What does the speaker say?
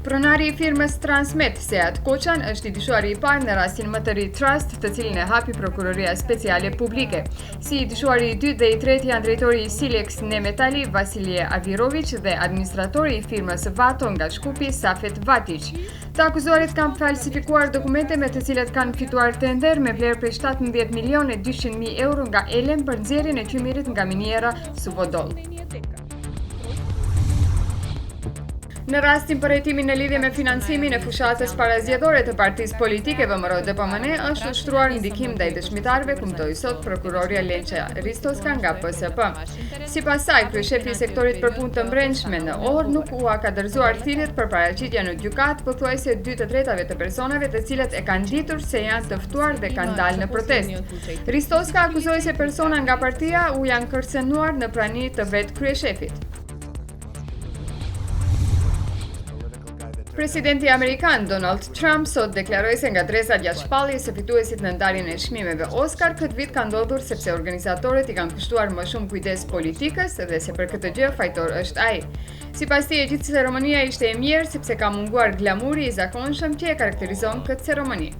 Pronari I firmës Transmet, Seat Koçan, është I dyshuari I parë në rastin më të ri Trust, të cilin e hapi Prokuroria Speciale Publike. Si I dyshuari I dytë dhe I tretë janë drejtori I Silex Nemetali, Vasilije Avirović dhe administratori I firmës Vato nga Shkupi, Safet Vatić. Të akuzuarit kanë falsifikuar dokumente me të cilat kanë fituar tender me vlerë prej 17.200.000 euro nga Elem për nxjerrjen e qymirit nga miniera Suvodol. Në rastin për hetimin në lidhje me financimin e fushatës parazgjedhore të partisë politike VMRO-DPMN është ushtruar ndikim ndaj dëshmitarëve, kumtoi sot prokuroria Lença Ristoska nga PSP. Sipas saj, kryeshefi I sektorit për punë të brendshme në orë nuk u ka dorëzuar thirrjet për paraqitje në gjykatë pothuajse 2/3 të personave të cilët e kanë ditur se janë të ftuar dhe kanë dalë në protestë. Ristoska akuzoi se persona nga partia u janë kërcënuar në prani të vet kryeshefit. Presidenti Amerikan Donald Trump sot deklaroi se ngatresat jashtë shpalljes së fituesit në ndarjen e çmimeve Oscar këtë vit ka ndodhur sepse organizatorët I kanë kushtuar më shumë kujdes politikës dhe se për këtë gjë fajtor është ai. Sipas tij, gjithë ceremonia ishte e mirë sepse ka munguar glamuri I zakonshëm që e karakterizon këtë ceremoni.